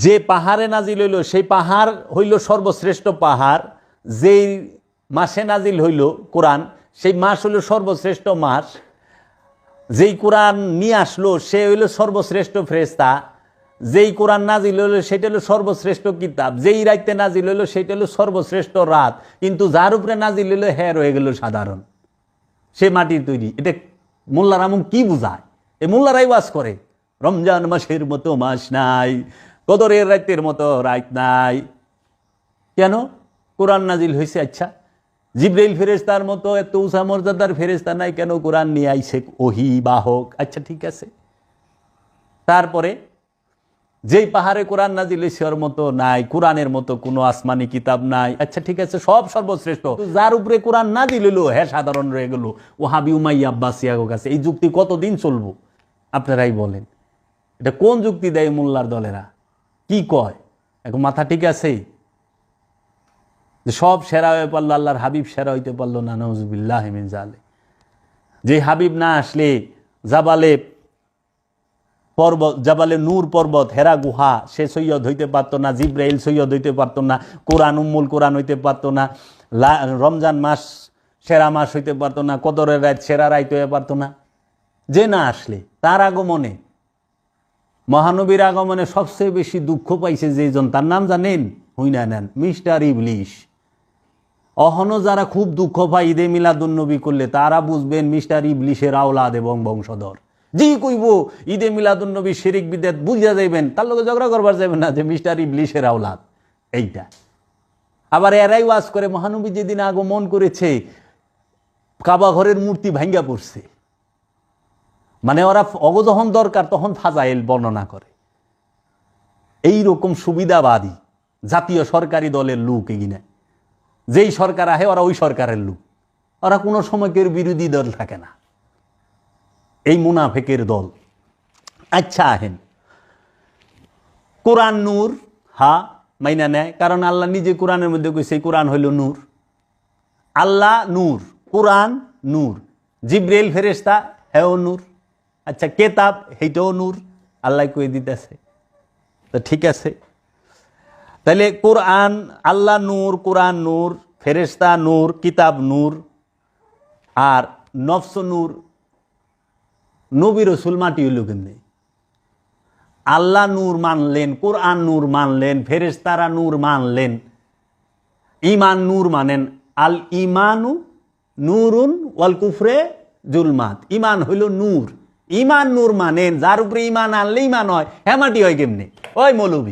যে পাহাড়ে নাজিল হইল সেই পাহাড় হইল সর্বশ্রেষ্ঠ পাহাড়। যেই মাসে নাজিল হইল কোরআন সেই মাস হইল সর্বশ্রেষ্ঠ মাস। যেই কোরআন নিয়ে আসলো সে হইল সর্বশ্রেষ্ঠ ফেরেশতা। যেই কোরআন নাজিল হইল সেটা হলো সর্বশ্রেষ্ঠ কিতাব। যেই রাইতে নাজিল হইল সেটা হলো সর্বশ্রেষ্ঠ রাত। কিন্তু যার উপরে নাজিল হইল হ্যাঁ রয়ে গেল সাধারণ, সে মাটির তৈরি। এটা মোল্লার আমম কি বুঝায়? এ মোল্লারাই ওয়াজ করে রমজান মাসের মতো মাস নাই, কদরের রাতের মতো রাত নাই। কেন? কোরআন নাজিল হয়েছে। আচ্ছা, জিবরাইল ফেরেশতার মতো এত উঁচা মর্যাদার ফেরেশতা নাই, কেন কোরআন নিয়ে আইছে ওহী বাহক? আচ্ছা ঠিক আছে। তারপরে যেই পাহাড়ে কোরআন নাজিল হয়েছে ওর মতো নাই, কোরআনের মতো কোনো আসমানি কিতাব নাই। আচ্ছা ঠিক আছে, সব সর্বশ্রেষ্ঠ। যার উপরে কোরআন নাজিল হইল হ্যাঁ সাধারণ রয়ে গেল ওহাবি উমাইয়া আব্বাসিয়াগো কাছে। এই যুক্তি কতদিন চলবো আপনারাই বলেন? এটা কোন যুক্তি দেয় মোল্লার দলেরা? কি কয় এখন মাথা ঠিক আছে? যে সব সেরা হয়ে পারলো, আল্লাহর হাবিব সেরা হইতে পারলো না, নাউজুবিল্লাহ মিন যালিক। যে হাবিব না আসলে জাবালে নূর পর্বত, হেরা গুহা, সে সৈয়দ হইতে পারতো না, জিব্রাইল সৈয়দ হইতে পারতো না, কোরআন উম্মুল কোরআন হইতে পারতো না, রমজান মাস সেরা মাস হইতে পারতো না, কদরের রাত সেরা রাত হইতে পারতো না। যে না আসলে, তার আগমনে, মহানবীর আগমনে সবচেয়ে বেশি দুঃখ পাইছে যেজন, তার নাম জানেন? হুইনা নেন, মিস্টার ইবলিশ। অহনো যারা খুব দুঃখ পায় ঈদে মিলাদুন্নবী করলে, তারা বুঝবেন মিস্টার ইবলিশের আওলাদ এবং বংশধর। জি কইব ঈদে মিলাদুন্নবী শিরিক বিদআত বুঝা যাইবেন, তার লগে ঝগড়া করবার যাবেন না যে মিস্টার ইবলিশের আওলাদ এইটা। আবার এরাই ওয়াজ করে মহানবী যেদিন আগমন করেছে কাবা ঘরের মূর্তি ভাঙ্গা পড়ছে। মানে ওরা যখন দরকার তখন ফাজাইল বর্ণনা করে। এই রকম সুবিধাবাদী জাতীয় সরকারি দলের লোক এগিনা, যেই সরকার আহে ওরা ওই সরকারের লোক। ওরা কোনো সময় কেউ বিরোধী দল থাকে না, এই মুনাফেকের দল। আচ্ছা আহেন, কোরআন নূর, হা মাইনা নেয়, কারণ আল্লাহ নিজে কোরআনের মধ্যে কইছে কোরআন হইল নূর। আল্লাহ নূর, কোরআন নূর, জিব্রাইল ফেরেশতা হেও নূর। আচ্ছা, কেতাব হেইটাও নূর, আল্লাহ কই দিতেছে। তো ঠিক আছে, তাহলে কোরআন আল্লাহ নূর, কোরআন নূর, ফেরেশতা নূর, কিতাব নূর, আর নফস নূর। নবী রসুল মাটি হইল কেমনে? আল্লাহ নূর মানলেন, কোরআন নূর মানলেন, ফেরেশতারা নূর মানলেন, ইমান নূর মানেন। আল ইমানু নূরুন ওয়াল কুফরে জুলমাত। ইমান হইল নূর, ইমান নূর মানেন। যার উপরে ইমান আনলে ইমান হয়, হ্যাঁ মাটি হয় কেমনে? ওই মৌলবী।